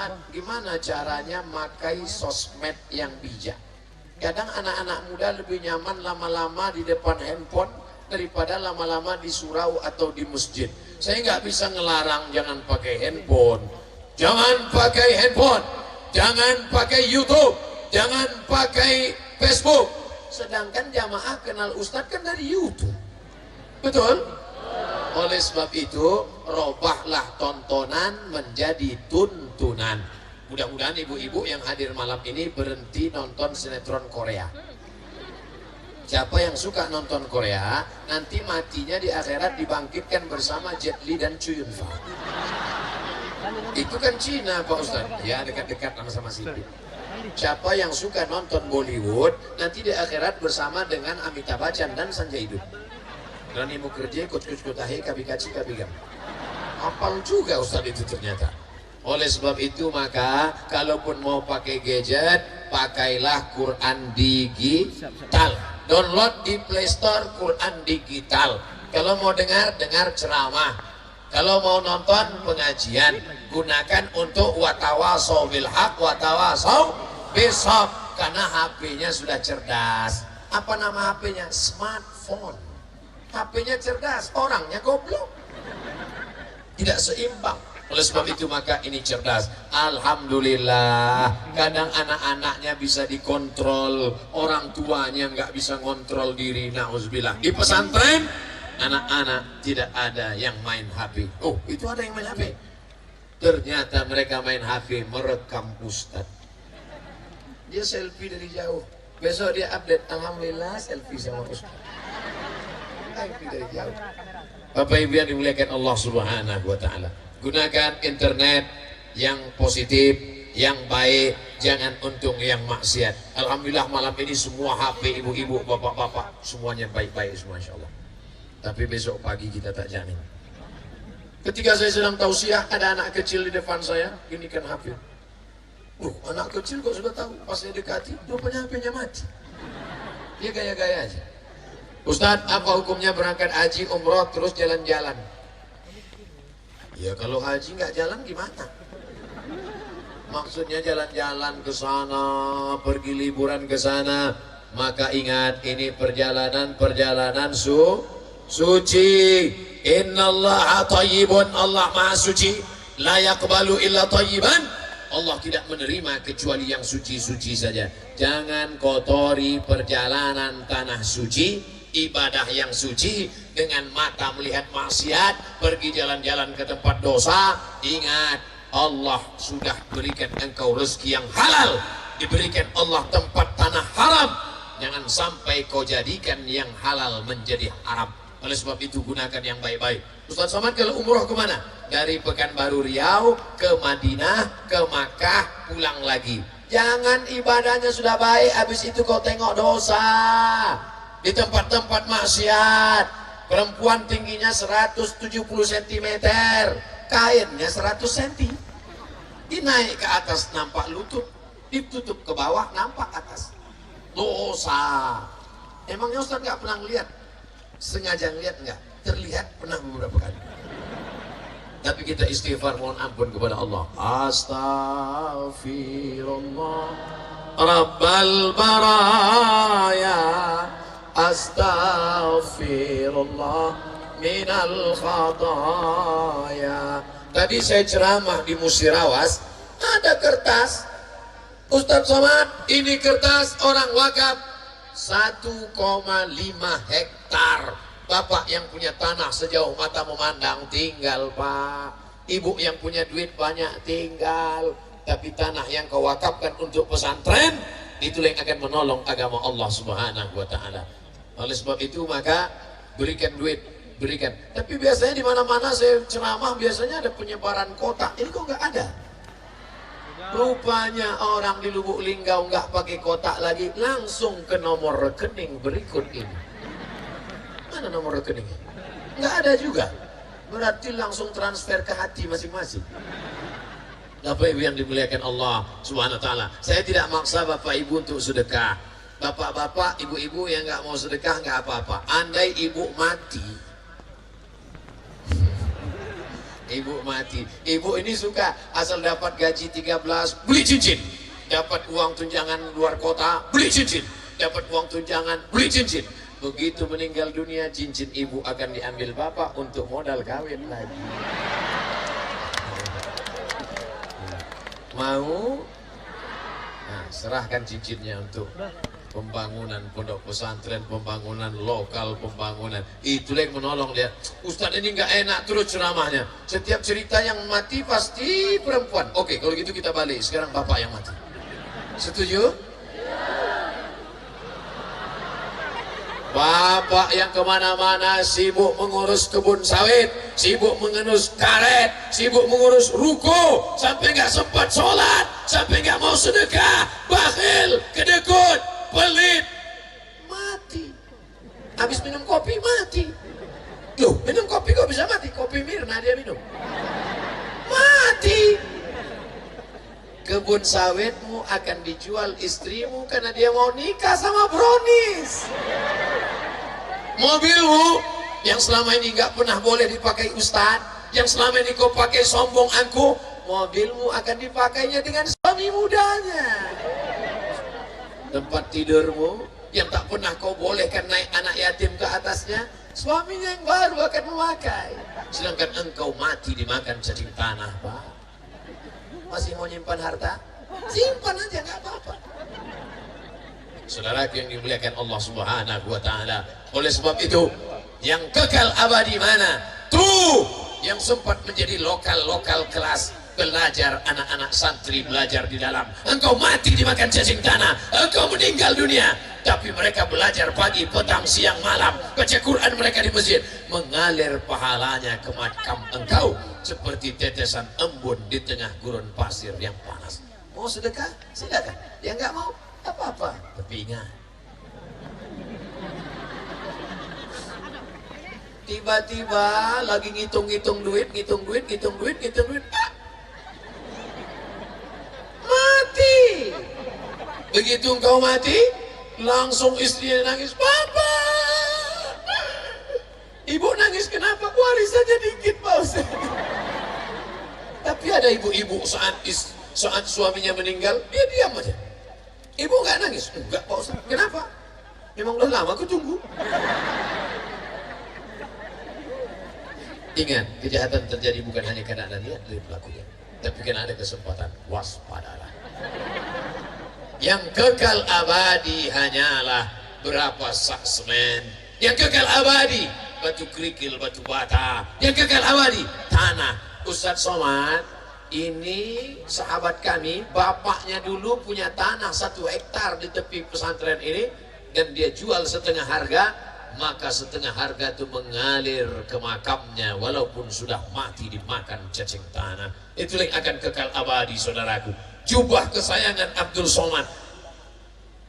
Ustaz, gimana caranya makai sosmed yang bijak? Kadang anak-anak muda lebih nyaman lama-lama di depan handphone daripada lama-lama di surau atau di masjid. Saya nggak bisa ngelarang jangan pakai handphone, jangan pakai handphone, jangan pakai YouTube, jangan pakai Facebook. Sedangkan jamaah kenal Ustadz kan dari YouTube. Betul? Oleh sebab itu, robahlah tontonan menjadi tuntunan. Mudah-mudahan ibu-ibu yang hadir malam ini berhenti nonton sinetron Korea. Siapa yang suka nonton Korea, nanti matinya di akhirat dibangkitkan bersama Jet Li dan Chow Yun Fat. Itu kan Cina Pak Ustadz. Ya, dekat-dekat sama Siti. Siapa yang suka nonton Bollywood, nanti di akhirat bersama dengan Amitabh Bachchan dan Sanjay Dutt. Rani Mukherjee, Coach Tahe, Kabikaci, Kabigam. Hafal juga Ustadz itu ternyata. Oleh sebab itu maka kalaupun mau pakai gadget, pakailah Quran digital. Download di Play Store Quran digital. Kalau mau dengar ceramah. Kalau mau nonton pengajian, gunakan untuk watawasau bil haq, watawasau bisab. Karena HP-nya sudah cerdas. Apa nama HP-nya? Smartphone. HP-nya cerdas, orangnya goblok. Tidak seimbang. Oleh sebab itu maka ini cerdas. Alhamdulillah. Kadang anak-anaknya bisa dikontrol, orang tuanya nggak bisa ngontrol diri. Nauzubillah. Di pesantren anak-anak tidak ada yang main HP. Oh, itu ada yang main HP. Ternyata mereka main HP merekam Ustadz. Dia selfie dari jauh. Besok dia update, alhamdulillah selfie sama Ustadz. Selfie dari jauh. Bapak Ibu yang dimuliakan Allah Subhanahu wa taala. Gunakan internet yang positif, yang baik, jangan untung yang maksiat. Alhamdulillah malam ini semua HP ibu-ibu, bapak-bapak semuanya baik-baik semua insyaallah. Tapi besok pagi kita tak jamin. Ketika saya sedang tausiah, ada anak kecil di depan saya, ini kan HP. Anak kecil kok sudah tahu, pas saya dekati, rupanya HP-nya mati. Dia gaya-gaya aja. Ustadz, apa hukumnya berangkat haji, umroh, terus jalan-jalan? Ya kalau haji nggak jalan gimana? Maksudnya jalan-jalan ke sana, pergi liburan ke sana. Maka ingat ini perjalanan suci. Innallaha thayyibun, Allah maha suci. La yaqbalu illa thayyiban. Allah tidak menerima kecuali yang suci-suci saja. Jangan kotori perjalanan tanah suci, ibadah yang suci dengan mata melihat maksiat, pergi jalan-jalan ke tempat dosa. Ingat, Allah sudah berikan engkau rezeki yang halal, diberikan Allah tempat tanah haram. Jangan sampai kau jadikan yang halal menjadi haram. Oleh sebab itu gunakan yang baik-baik. Ustaz Somad kalau umroh kemana? Dari Pekanbaru Riau ke Madinah, ke Makkah, pulang lagi. Jangan ibadahnya sudah baik, habis itu kau tengok dosa di tempat-tempat maksiat. Perempuan tingginya 170 cm, kainnya 100 cm. Dinaik ke atas nampak lutut, ditutup ke bawah nampak atas. Dosa. Emangnya Ustaz nggak pernah lihat? Sengaja ngeliat nggak? Terlihat pernah beberapa kali. Tapi kita istighfar mohon ampun kepada Allah. Astaghfirullah Rabbal baraya, astaghfirullah minal khataya. Tadi saya ceramah di Musirawas, ada kertas. Ustadz Somad, ini kertas orang wakaf 1,5 hektar. Bapak yang punya tanah sejauh mata memandang tinggal Pak. Ibu yang punya duit banyak tinggal. Tapi tanah yang kau wakafkan untuk pesantren, itulah yang akan menolong agama Allah Subhanahu wa taala. Oleh sebab itu maka berikan duit, berikan. Tapi biasanya di mana-mana saya ceramah biasanya ada penyebaran kotak. Ini kok nggak ada? Rupanya orang di Lubuk Linggau nggak pakai kotak lagi, langsung ke nomor rekening berikut ini. Mana nomor rekeningnya? Nggak ada juga. Berarti langsung transfer ke hati masing-masing. Bapak Ibu yang dimuliakan Allah Subhanahu wa taala. Saya tidak maksa Bapak Ibu untuk sedekah. Bapak-bapak, ibu-ibu yang nggak mau sedekah nggak apa-apa. Andai ibu mati, Ibu mati. Ibu ini suka asal dapat gaji 13 beli cincin, dapat uang tunjangan luar kota beli cincin, dapat uang tunjangan beli cincin. Begitu meninggal dunia, cincin ibu akan diambil bapak untuk modal kawin lagi. Mau? Nah, serahkan cincinnya untuk pembangunan pondok pesantren, pembangunan lokal, pembangunan. Itulah yang menolong dia. Ustadz ini nggak enak terus ceramahnya. Setiap cerita yang mati pasti perempuan. Oke, kalau gitu kita balik. Sekarang bapak yang mati. Setuju? Bapak yang kemana-mana sibuk mengurus kebun sawit, sibuk mengurus karet, sibuk mengurus ruko, sampai nggak sempat sholat, sampai nggak mau sedekah, bakhil, kedekut, pelit, mati. Habis minum kopi mati. Loh, minum kopi kok bisa mati? Kopi Mirna dia minum, mati. Kebun sawitmu akan dijual istrimu karena dia mau nikah sama brownies. Mobilmu yang selama ini nggak pernah boleh dipakai ustadz, yang selama ini kau pakai sombong angkuh, mobilmu akan dipakainya dengan suami mudanya. Tempat tidurmu yang tak pernah kau bolehkan naik anak yatim ke atasnya, suaminya yang baru akan memakai. Sedangkan engkau mati dimakan cacing tanah, Pak. Masih mau nyimpan harta? Simpan aja, nggak apa-apa. Saudara yang dimuliakan Allah Subhanahu wa Ta'ala. Oleh sebab itu, yang kekal abadi mana? Tuh yang sempat menjadi lokal kelas belajar, anak-anak santri belajar di dalam. Engkau mati dimakan cacing tanah, engkau meninggal dunia, tapi mereka belajar pagi, petang, siang, malam, baca Quran mereka di masjid, mengalir pahalanya ke makam engkau seperti tetesan embun di tengah gurun pasir yang panas. Mau sedekah? Silakan. Yang nggak mau, apa-apa. Tapi ingat, tiba-tiba lagi ngitung duit, ah, mati. Begitu engkau mati, langsung istrinya nangis, Papa. Ibu nangis kenapa? Warisannya dikit, Pak Ustaz. Tapi ada ibu-ibu saat suaminya meninggal, dia diam aja. Ibu nggak nangis? Enggak, Pak Ustaz. Kenapa? Memang udah lama aku tunggu. Ingat, kejahatan terjadi bukan hanya karena ada niat dari pelakunya, tapi karena ada kesempatan. Waspadalah. Yang kekal abadi hanyalah berapa sak semen. Yang kekal abadi batu kerikil, batu bata. Yang kekal abadi tanah. Ustadz Somad ini sahabat kami, bapaknya dulu punya tanah 1 hektar di tepi pesantren ini, dan dia jual setengah harga. Maka setengah harga itu mengalir ke makamnya walaupun sudah mati dimakan cacing tanah. Itulah yang akan kekal abadi, saudaraku. Jubah kesayangan Abdul Somad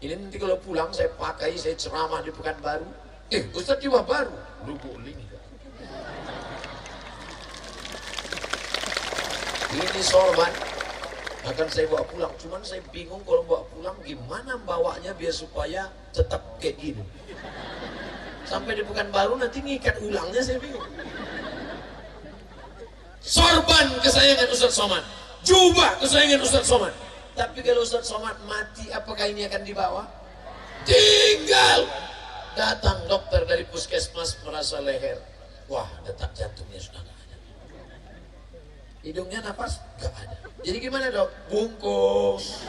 ini nanti kalau pulang saya pakai, saya ceramah di Pekanbaru. Ustadz jubah baru, lubuk ini. Ini sorban akan saya bawa pulang. Cuman saya bingung kalau bawa pulang gimana bawanya biar supaya tetap kayak gini. Sampai di Pekanbaru nanti ngikat ulangnya saya bingung. Sorban kesayangan Ustadz Somad, jubah kesayangan Ustadz Somad. Tapi kalau Ustadz Somad mati, apakah ini akan dibawa? Tinggal datang dokter dari puskesmas merasa leher. Wah, detak jantungnya sudah nggak ada. Hidungnya napas nggak ada. Jadi gimana, Dok? Bungkus.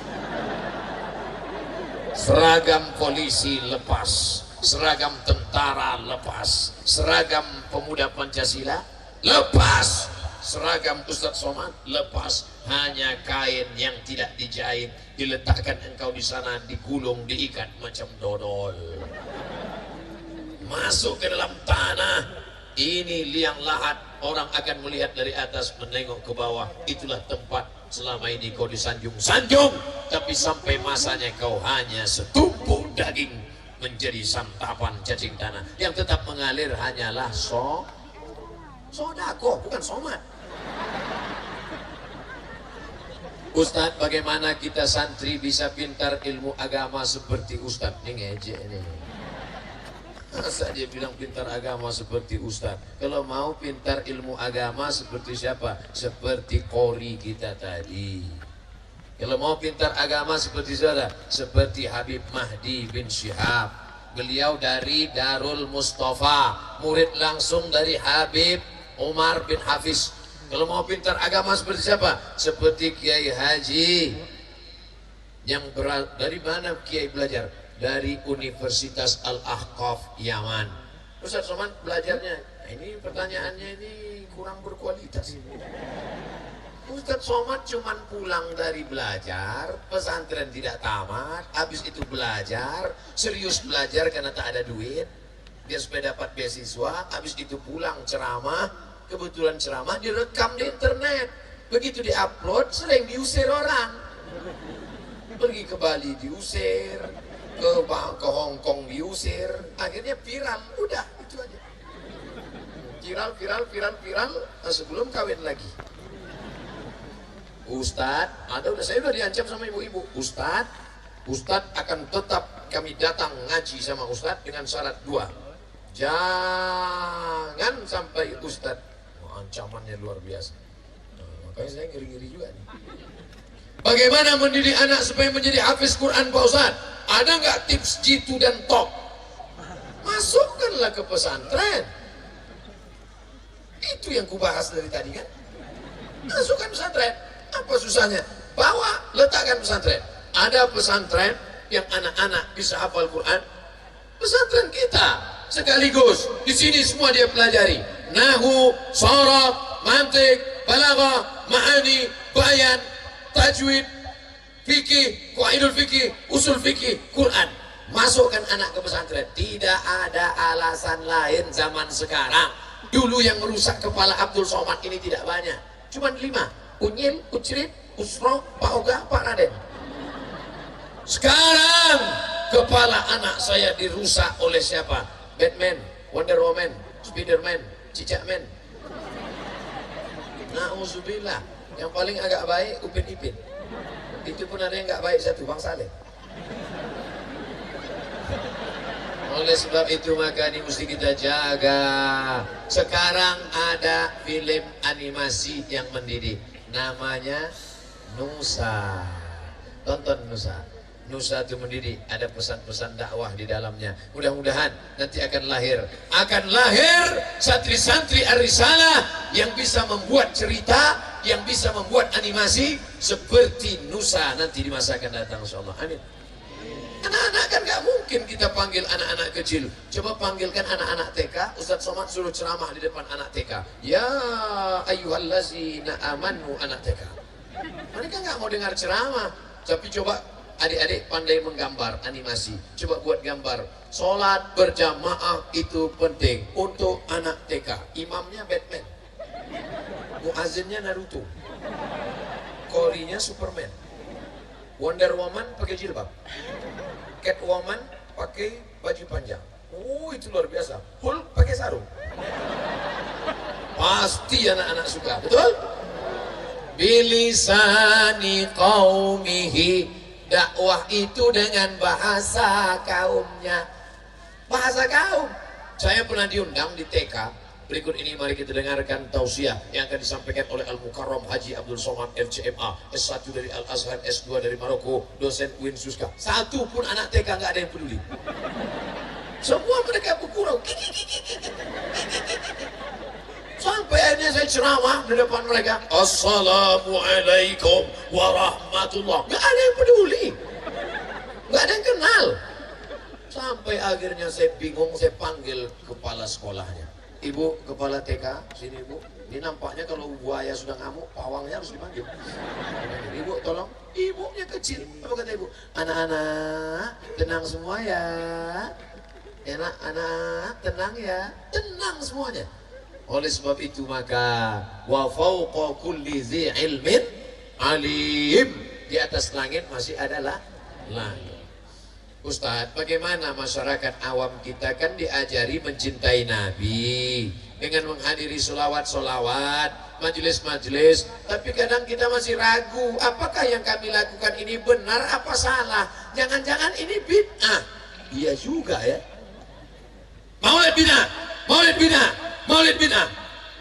Seragam polisi lepas, seragam tentara lepas, seragam pemuda Pancasila lepas, seragam Ustadz Somad lepas. Hanya kain yang tidak dijahit diletakkan engkau di sana, digulung, diikat macam dodol, masuk ke dalam tanah. Ini liang lahat, orang akan melihat dari atas menengok ke bawah. Itulah tempat selama ini kau disanjung-sanjung, tapi sampai masanya kau hanya setumpuk daging menjadi santapan cacing tanah. Yang tetap mengalir hanyalah sodako, bukan Somad. Ustadz, bagaimana kita santri bisa pintar ilmu agama seperti Ustadz? Ini ngejek ini. Masa dia bilang pintar agama seperti Ustadz? Kalau mau pintar ilmu agama seperti siapa? Seperti Qori kita tadi. Kalau mau pintar agama seperti siapa? Seperti Habib Mahdi bin Syihab. Beliau dari Darul Mustafa, murid langsung dari Habib Umar bin Hafiz. Kalau mau pintar agama seperti siapa? Seperti Kiai Haji. Yang dari mana Kiai belajar? Dari Universitas Al-Ahqaf Yaman. Ustaz Somad belajarnya, ini pertanyaannya ini kurang berkualitas. Ustaz Somad cuman pulang dari belajar, pesantren tidak tamat, habis itu belajar, serius belajar karena tak ada duit, biar supaya dapat beasiswa, habis itu pulang ceramah, kebetulan ceramah direkam di internet, begitu diupload sering diusir orang, pergi ke Bali diusir, ke Hong Kong diusir, akhirnya viral, udah itu aja. Viral sebelum kawin lagi. Ustadz, saya udah diancam sama ibu-ibu. Ustadz akan tetap kami datang ngaji sama Ustadz dengan syarat 2. Jangan sampai Ustadz, ancamannya luar biasa. Makanya saya ngiri-ngiri juga nih. Bagaimana mendidik anak supaya menjadi hafiz Quran Pak Ustadz? Ada nggak tips jitu dan top? Masukkanlah ke pesantren. Itu yang kubahas dari tadi kan. Masukkan pesantren. Apa susahnya? Bawa, letakkan pesantren. Ada pesantren yang anak-anak bisa hafal Quran. Pesantren kita sekaligus di sini semua dia pelajari. Nahu, sharaf, mantik, balaghah, ma'ani, bayan, tajwid, fikih, qaidul fikih, usul fikih, Quran. Masukkan anak ke pesantren. Tidak ada alasan lain zaman sekarang. Dulu yang merusak kepala Abdul Somad ini tidak banyak. Cuma 5. Unyil, Ucrit, Usro, Pak Oga, Pak Raden. Sekarang kepala anak saya dirusak oleh siapa? Batman, Wonder Woman, Spiderman, Cicakman. Na'udzubillah. Yang paling agak baik Upin Ipin. Itu pun ada yang nggak baik satu, Bang Saleh. Oleh sebab itu maka ini mesti kita jaga. Sekarang ada film animasi yang mendidik, namanya Nusa. Tonton Nusa. Nusa itu mendidik, ada pesan-pesan dakwah di dalamnya. Mudah-mudahan nanti akan lahir santri-santri Ar-Risalah yang bisa membuat cerita, yang bisa membuat animasi seperti Nusa nanti di masa akan datang, insyaallah. Amin. Anak-anak kan gak mungkin kita panggil anak-anak kecil. Coba panggilkan anak-anak TK. Ustaz Somad suruh ceramah di depan anak TK. Ya ayyuhallazina amanu anak TK. Mereka gak mau dengar ceramah. Tapi coba adik-adik pandai menggambar animasi. Coba buat gambar. Sholat berjamaah itu penting untuk anak TK. Imamnya Batman, muazzinnya Naruto, Qorinya Superman, Wonder Woman pakai jilbab, Catwoman pakai baju panjang. Oh, itu luar biasa. Hulk pakai sarung. Pasti anak-anak suka, betul? Bilisani qaumihi, dakwah itu dengan bahasa kaumnya. Bahasa kaum. Saya pernah diundang di TK. Berikut ini mari kita dengarkan tausiah yang akan disampaikan oleh Al-Mukarram Haji Abdul Somad LCMA, S1 dari Al-Azhar, S2 dari Maroko, dosen UIN Suska. Satu pun anak TK nggak ada yang peduli. Semua mereka bergurau. Sampai akhirnya saya ceramah di depan mereka. Assalamualaikum warahmatullah. Nggak ada yang peduli. Nggak ada yang kenal. Sampai akhirnya saya bingung, saya panggil kepala sekolahnya. Ibu kepala TK, sini ibu. Ini nampaknya kalau buaya sudah ngamuk, pawangnya harus dipanggil. Ibu tolong, ibunya kecil. Apa kata ibu? Anak-anak tenang semua ya. Anak-anak tenang ya. Tenang semuanya. Oleh sebab itu maka wa fawqa kulli dzi ilmin alim. Di atas langit masih adalah langit. Ustadz, bagaimana masyarakat awam kita kan diajari mencintai Nabi dengan menghadiri solawat-solawat, majelis-majelis, tapi kadang kita masih ragu, apakah yang kami lakukan ini benar apa salah? Jangan-jangan ini bid'ah. Iya juga ya. Mau bid'ah. Maulid bid'ah.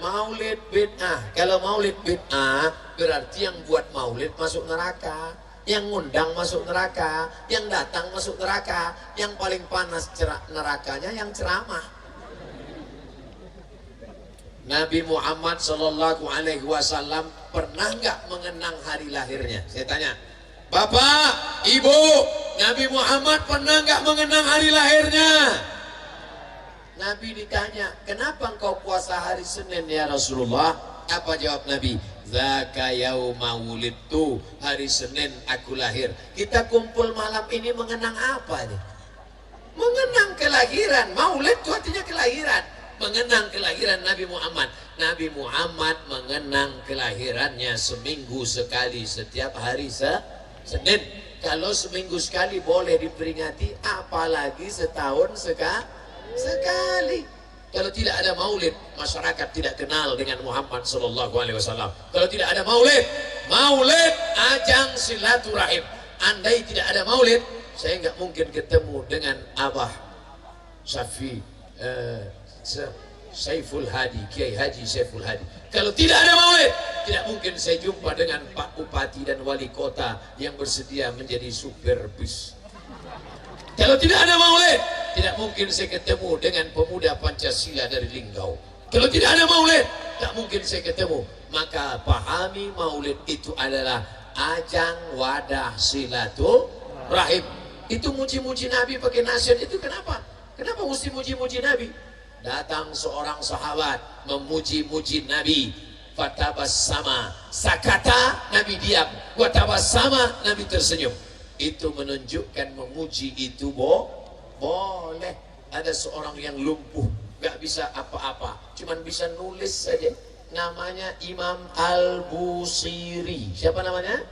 Maulid bid'ah. Kalau maulid bid'ah berarti yang buat maulid masuk neraka, yang ngundang masuk neraka, yang datang masuk neraka, yang paling panas nerakanya yang ceramah. Nabi Muhammad Shallallahu Alaihi Wasallam pernah nggak mengenang hari lahirnya? Saya tanya, Bapak, Ibu, Nabi Muhammad pernah nggak mengenang hari lahirnya? Nabi ditanya, kenapa engkau puasa hari Senin ya Rasulullah? Apa jawab Nabi? Zaka yauma wulidtu, hari Senin aku lahir. Kita kumpul malam ini mengenang apa nih? Mengenang kelahiran. Maulid itu artinya kelahiran. Mengenang kelahiran Nabi Muhammad. Nabi Muhammad mengenang kelahirannya seminggu sekali setiap hari Senin. Kalau seminggu sekali boleh diperingati, apalagi setahun sekali. Kalau tidak ada maulid, masyarakat tidak kenal dengan Muhammad Sallallahu Alaihi Wasallam. Kalau tidak ada maulid, maulid ajang silaturahim. Andai tidak ada maulid, saya nggak mungkin ketemu dengan Abah Syafi Saiful Hadi, Kiai Haji Saiful Hadi. Kalau tidak ada maulid, tidak mungkin saya jumpa dengan Pak Bupati dan Wali Kota yang bersedia menjadi supir bis. Kalau tidak ada maulid, tidak mungkin saya ketemu dengan pemuda Pancasila dari Linggau. Kalau tidak ada maulid, tak mungkin saya ketemu. Maka pahami maulid itu adalah ajang wadah silaturahim. Itu muji-muji Nabi pakai nasihat itu kenapa? Kenapa mesti muji-muji Nabi? Datang seorang sahabat memuji-muji Nabi. Fatabassama, sakata, Nabi diam. Watabassama, Nabi tersenyum. Itu menunjukkan memuji itu boleh. Ada seorang yang lumpuh, gak bisa apa-apa, cuman bisa nulis saja. Namanya Imam Al-Busiri. Siapa namanya?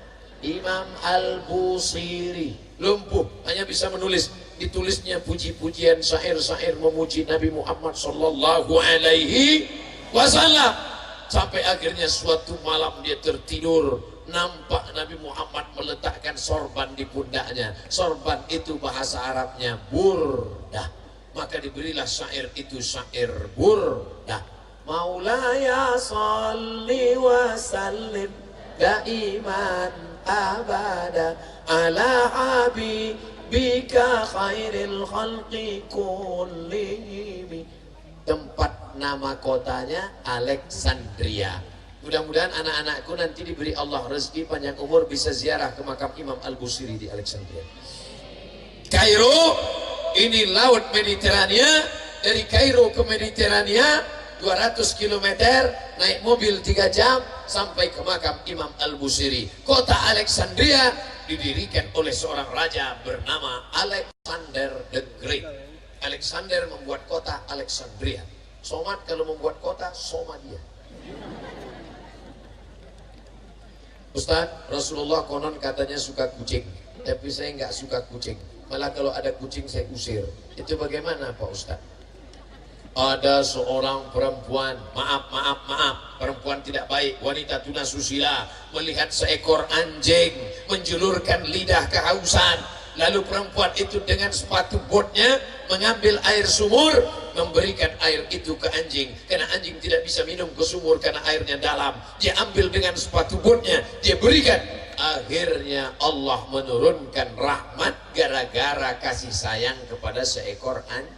Imam Al-Busiri. Lumpuh, hanya bisa menulis. Ditulisnya puji-pujian, syair-syair memuji Nabi Muhammad Sallallahu Alaihi Wasallam. Sampai akhirnya suatu malam dia tertidur, nampak Nabi Muhammad meletakkan sorban di pundaknya. Sorban itu bahasa Arabnya burdah. Maka diberilah syair itu, syair burdah. Maulaya salli wa sallim daiman abada ala habibika khairil khalqi kullihim. Tempat nama kotanya Alexandria. Mudah-mudahan anak-anakku nanti diberi Allah rezeki panjang umur bisa ziarah ke makam Imam Al-Busiri di Alexandria. Kairo, ini laut Mediterania. Dari Kairo ke Mediterania 200 km, naik mobil 3 jam sampai ke makam Imam Al-Busiri. Kota Alexandria didirikan oleh seorang raja bernama Alexander the Great. Alexander membuat kota Alexandria. Somad kalau membuat kota, Somalia. Ustaz, Rasulullah konon katanya suka kucing, tapi saya nggak suka kucing. Malah kalau ada kucing saya usir. Itu bagaimana Pak Ustaz? Ada seorang perempuan, maaf, perempuan tidak baik, wanita tunasusila, melihat seekor anjing menjulurkan lidah kehausan. Lalu perempuan itu dengan sepatu botnya mengambil air sumur, memberikan air itu ke anjing. Karena anjing tidak bisa minum ke sumur karena airnya dalam. Dia ambil dengan sepatu botnya, dia berikan. Akhirnya Allah menurunkan rahmat gara-gara kasih sayang kepada seekor anjing.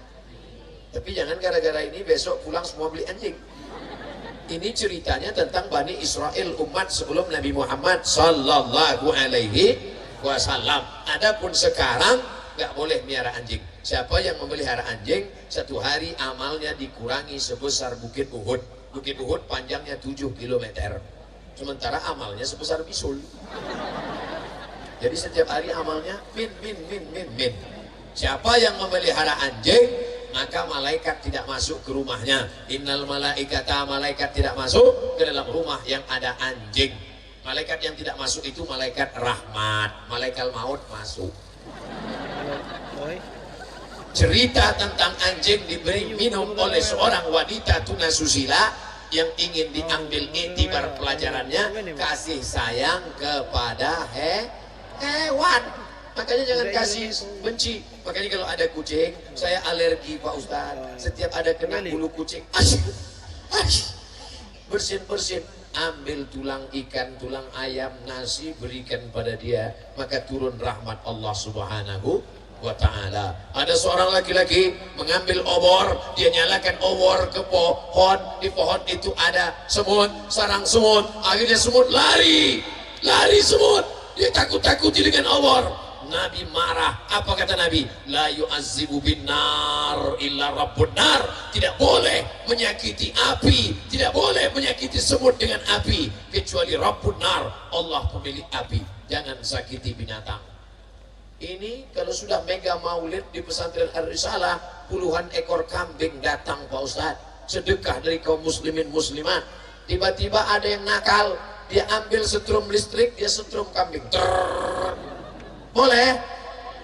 Tapi jangan gara-gara ini besok pulang semua beli anjing. Ini ceritanya tentang Bani Israel, umat sebelum Nabi Muhammad Sallallahu Alaihi Wasallam. Adapun sekarang nggak boleh miara anjing. Siapa yang memelihara anjing, satu hari amalnya dikurangi sebesar Bukit Uhud. Bukit Uhud panjangnya 7 km. Sementara amalnya sebesar bisul. Jadi setiap hari amalnya min. Siapa yang memelihara anjing, maka malaikat tidak masuk ke rumahnya. Innal malaikata, malaikat tidak masuk ke dalam rumah yang ada anjing. Malaikat yang tidak masuk itu malaikat rahmat, malaikat maut masuk. Cerita tentang anjing diberi minum oleh seorang wanita tunasusila yang ingin diambil iktibar pelajarannya kasih sayang kepada hewan. Makanya jangan kasih benci. Makanya kalau ada kucing, saya alergi Pak Ustadz. Setiap ada kena bulu kucing, bersin-bersin. Ambil tulang ikan, tulang ayam, nasi, berikan pada dia. Maka turun rahmat Allah Subhanahu wa ta'ala. Ada seorang laki-laki mengambil obor, dia nyalakan obor ke pohon. Di pohon itu ada semut, sarang semut. Akhirnya semut lari semut. Dia takut-takuti dengan obor. Nabi marah. Apa kata Nabi? La yu'azzibu bin nar illa rabbun nar. Tidak boleh menyakiti api, tidak boleh menyakiti semut dengan api kecuali rabbun nar, Allah pemilik api. Jangan sakiti binatang. Ini kalau sudah mega maulid di pesantren Ar-Risalah, puluhan ekor kambing datang Pak Ustadz, sedekah dari kaum muslimin muslimat. Tiba-tiba ada yang nakal, dia ambil setrum listrik, dia setrum kambing. Boleh?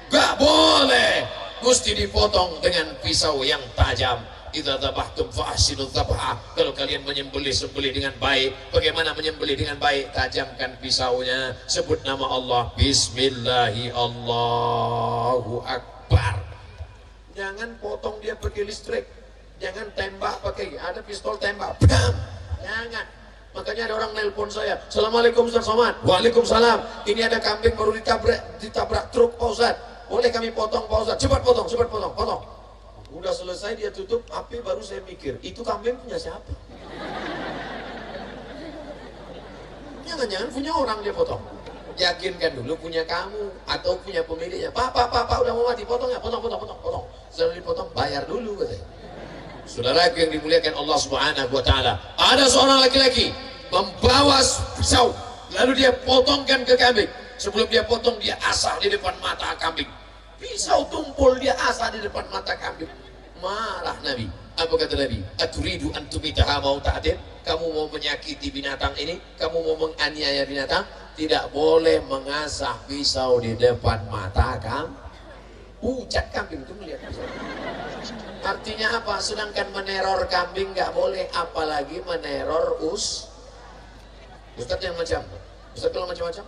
Gak boleh. Mesti dipotong dengan pisau yang tajam. Idza dzabhtum fa ahsinul dzabha. Kalau kalian menyembelih dengan baik. Bagaimana menyembelih dengan baik? Tajamkan pisaunya, sebut nama Allah, bismillahi Allahu akbar. Jangan potong dia pakai listrik. Jangan tembak pakai, ada pistol tembak. Bam. Jangan. Makanya ada orang nelpon saya, Assalamualaikum Ustaz Somad. Waalaikumsalam. Ini ada kambing baru ditabrak truk Pak Ustaz. Boleh kami potong Pak Ustaz? Cepat potong. Udah selesai dia tutup api, baru saya mikir, itu kambing punya siapa? Jangan-jangan punya orang dia potong. Yakinkan dulu punya kamu atau punya pemiliknya. Pak udah mau mati, potong ya, potong. Setelah dipotong bayar dulu katanya. Saudaraku yang dimuliakan Allah Subhanahu wa ta'ala, ada seorang laki-laki membawa pisau, lalu dia potongkan ke kambing. Sebelum dia potong, dia asah di depan mata kambing. Pisau tumpul, dia asah di depan mata kambing. Marah Nabi. Apa kata Nabi? Aturidu antumitaha mau ta'atin? Kamu mau menyakiti binatang ini? Kamu mau menganiaya binatang? Tidak boleh mengasah pisau di depan mata kambing. Pucat kambing itu melihat pisau. Artinya apa? Sedangkan meneror kambing nggak boleh, apalagi meneror Ustadz yang macam. Ustadz kalau macam-macam.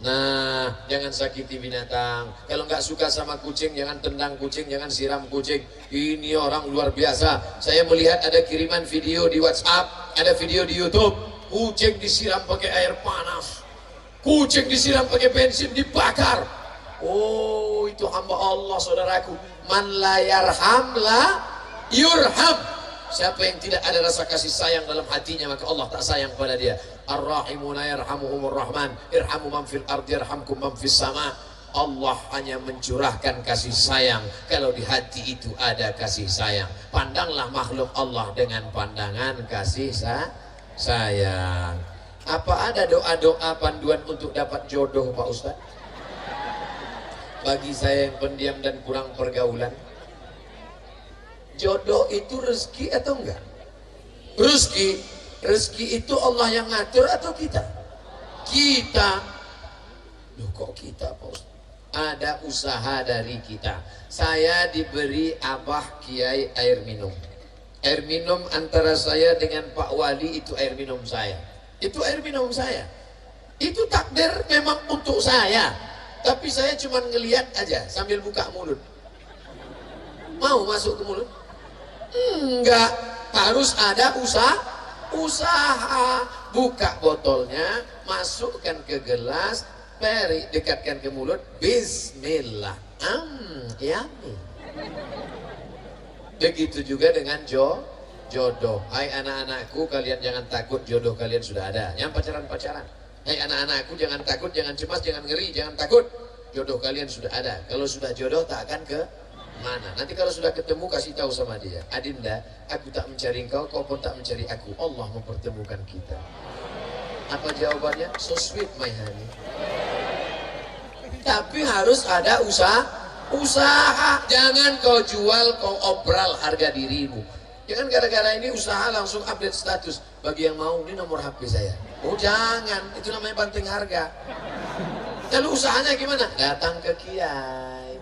Nah, jangan sakiti binatang. Kalau nggak suka sama kucing, jangan tendang kucing, jangan siram kucing. Ini orang luar biasa. Saya melihat ada kiriman video di WhatsApp, ada video di YouTube. Kucing disiram pakai air panas, kucing disiram pakai bensin, dibakar. Oh, itu hamba Allah saudaraku. Man la yarham la yurham. Siapa yang tidak ada rasa kasih sayang dalam hatinya, maka Allah tak sayang pada dia. Ar-rahimuna yarhamuhumur rahman, irhamu man fil ardi yarhamkum man fis sama. Allah hanya mencurahkan kasih sayang kalau di hati itu ada kasih sayang. Pandanglah makhluk Allah dengan pandangan kasih sayang. Apa ada doa-doa panduan untuk dapat jodoh Pak Ustaz? Bagi saya yang pendiam dan kurang pergaulan, jodoh itu rezeki atau enggak? Rezeki itu Allah yang ngatur atau kita? Kita. Loh kok kita Pak Ustaz? Ada usaha dari kita. Saya diberi Abah Kiai air minum. Air minum antara saya dengan Pak Wali itu air minum saya. Itu air minum saya. Itu takdir memang untuk saya. Tapi saya cuma ngelihat aja sambil buka mulut. Mau masuk ke mulut? Enggak, harus ada usaha. Buka botolnya, masukkan ke gelas, dekatkan ke mulut, bismillah. Yummy. Begitu juga dengan jodoh. Hai anak-anakku, kalian jangan takut, jodoh kalian sudah ada. Yang pacaran-pacaran, hai anak-anakku, jangan takut, jangan cemas, jangan ngeri, jangan takut. Jodoh kalian sudah ada. Kalau sudah jodoh tak akan ke mana. Nanti kalau sudah ketemu kasih tahu sama dia, Adinda, aku tak mencari engkau, kau pun tak mencari aku. Allah mempertemukan kita. Apa jawabannya? So sweet my honey. Tapi harus ada usaha. Jangan kau jual, kau obral harga dirimu. Jangan gara-gara ini usaha langsung update status. Bagi yang mau, ini nomor HP saya. Oh jangan, itu namanya banting harga. Lalu usahanya gimana? Datang ke kiai.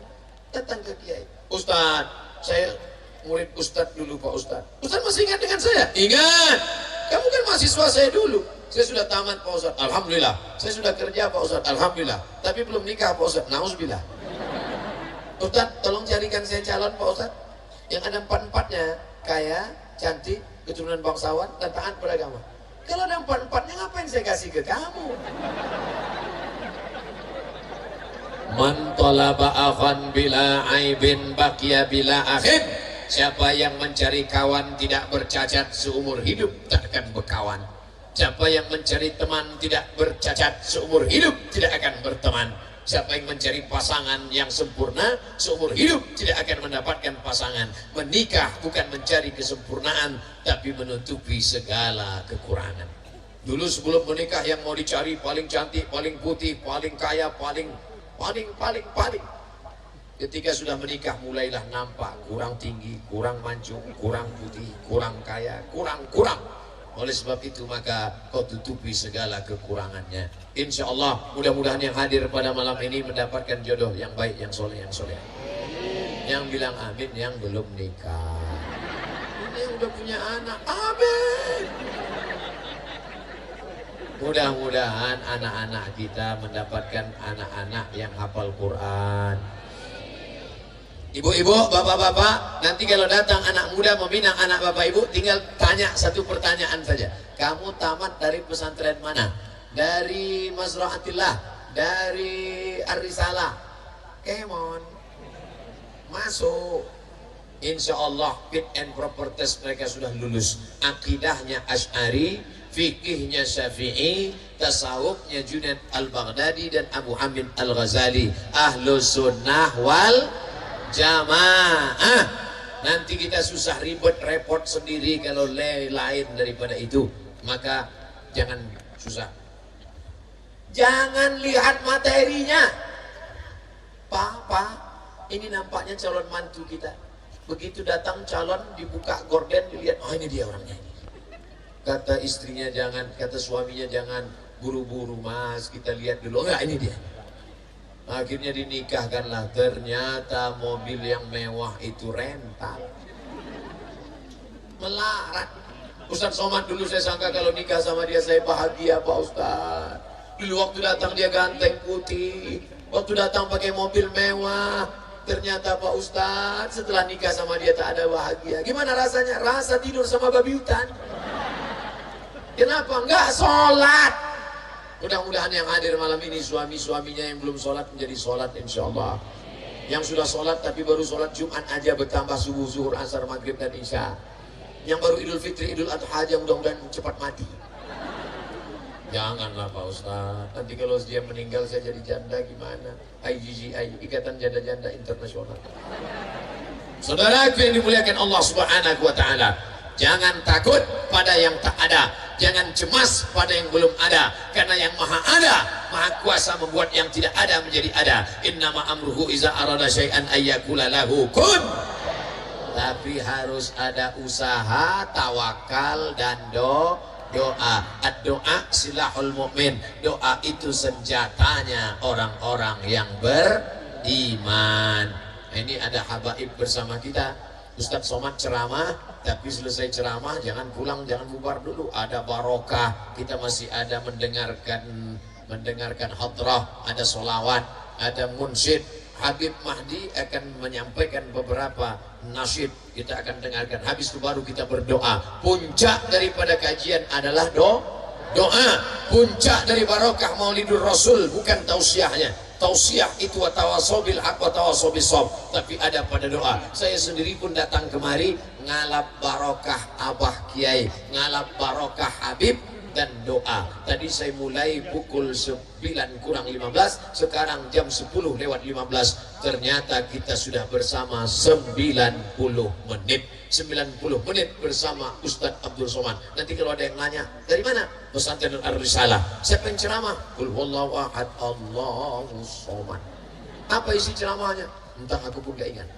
Ustadz, saya murid Ustadz dulu Pak Ustadz. Ustadz masih ingat dengan saya? Ingat. Kamu kan mahasiswa saya dulu. Saya sudah tamat Pak Ustadz, alhamdulillah. Saya sudah kerja Pak Ustadz, alhamdulillah. Tapi belum nikah Pak Ustadz, nauzubillah. Ustadz, tolong carikan saya calon Pak Ustadz yang ada empat-empatnya, kaya, cantik, keturunan bangsawan, dan taat beragama. Kalau ada empat-empatnya, ngapain saya kasih ke kamu? Man talaba akhan bila aibin baqiya bila akhin. Siapa yang mencari kawan tidak bercacat seumur hidup, tak akan berkawan. Siapa yang mencari teman tidak bercacat seumur hidup, tidak akan berteman. Siapa yang mencari pasangan yang sempurna seumur hidup tidak akan mendapatkan pasangan. Menikah bukan mencari kesempurnaan, tapi menutupi segala kekurangan. Dulu sebelum menikah yang mau dicari paling cantik, paling putih, paling kaya, paling. Ketika sudah menikah mulailah nampak kurang tinggi, kurang mancung, kurang putih, kurang kaya, kurang. Oleh sebab itu maka kau tutupi segala kekurangannya. Insya Allah mudah-mudahan yang hadir pada malam ini mendapatkan jodoh yang baik, yang soleh, yang soleh. Yang bilang amin yang belum nikah. Ini yang udah punya anak, amin. Mudah-mudahan anak-anak kita mendapatkan anak-anak yang hafal Quran. Ibu-ibu, bapak-bapak, nanti kalau datang anak muda meminang anak bapak ibu, tinggal tanya satu pertanyaan saja. Kamu tamat dari pesantren mana? Dari Mazra'atillah, dari Ar-Risalah. Kemon, masuk. Insya Allah fit and proper test mereka sudah lulus. Akidahnya Asy'ari, fikihnya Syafi'i, tasawufnya Junaid Al-Baghdadi dan Abu Hamid Al-Ghazali. Ahlus sunnah wal jamaah. Nanti kita susah ribet repot sendiri kalau lain daripada itu. Maka jangan susah. Jangan lihat materinya. Pak, ini nampaknya calon mantu kita. Begitu datang calon dibuka gorden dilihat, oh ini dia orangnya ini. Kata istrinya jangan, kata suaminya jangan buru-buru mas, kita lihat dulu. Enggak, ini dia. Akhirnya dinikahkanlah. Ternyata mobil yang mewah itu rental. Melarat. Ustadz Somad dulu saya sangka kalau nikah sama dia saya bahagia Pak Ustadz. Dulu waktu datang dia ganteng putih, waktu datang pakai mobil mewah. Ternyata Pak Ustadz setelah nikah sama dia tak ada bahagia. Gimana rasanya? Rasa tidur sama babi hutan. Kenapa? Enggak sholat. Mudah-mudahan yang hadir malam ini suami-suaminya yang belum sholat menjadi sholat insya Allah. Yang sudah sholat tapi baru sholat Jumat aja bertambah subuh, zuhur, asar, maghrib dan isya. Yang baru Idul Fitri, Idul Adha aja mudah-mudahan cepat mati. Janganlah Pak Ustaz. Nanti kalau dia meninggal saya jadi janda gimana? IGGI, Ikatan Janda-Janda Internasional. Saudaraku yang dimuliakan Allah Subhanahu wa Ta'ala, jangan takut pada yang tak ada, jangan cemas pada yang belum ada, karena yang maha ada, maha kuasa membuat yang tidak ada menjadi ada. Innama amruhu iza arada syai'an ayyakula lahu kun. Tapi harus ada usaha, tawakal dan doa. Doa silahul mu'min. Doa itu senjatanya orang-orang yang beriman. Ini ada habaib bersama kita. Ustadz Somad ceramah, tapi selesai ceramah jangan pulang, jangan bubar dulu. Ada barokah, kita masih ada mendengarkan hadrah, ada solawat, ada munsyid. Habib Mahdi akan menyampaikan beberapa nasyid, kita akan dengarkan. Habis itu baru kita berdoa. Puncak daripada kajian adalah doa. Puncak dari barokah Maulidur Rasul bukan tausiahnya. Tausiah itu watawasau bil haq watawasau bis shawab, tapi ada pada doa. Saya sendiri pun datang kemari ngalap barokah Abah Kiai, ngalap barokah Habib dan doa. Tadi saya mulai pukul 9 kurang 15, sekarang jam 10 lewat 15. Ternyata kita sudah bersama 90 menit. 90 menit bersama Ustadz Abdul Somad. Nanti kalau ada yang nanya, dari mana? Pesantren Ar-Risalah. Siapa yang ceramah? Qul huwallahu ahad, Allahus somad. Apa isi ceramahnya? Entah, aku pun gak ingat.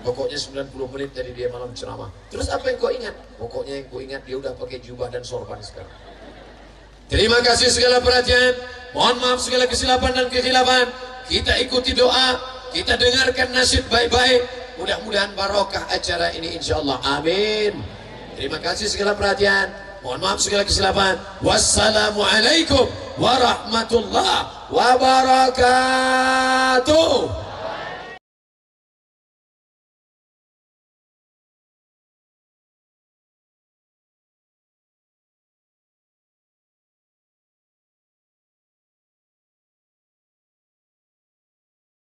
Pokoknya 90 menit dari dia malam ceramah. Terus apa yang kau ingat? Pokoknya yang kau ingat dia udah pakai jubah dan sorban sekarang. Terima kasih segala perhatian. Mohon maaf segala kesilapan dan kekhilafan. Kita ikuti doa, kita dengarkan nasyid baik-baik. Mudah-mudahan barokah acara ini insya Allah. Amin. Terima kasih segala perhatian. Mohon maaf segala kesilapan. Wassalamualaikum warahmatullahi wabarakatuh.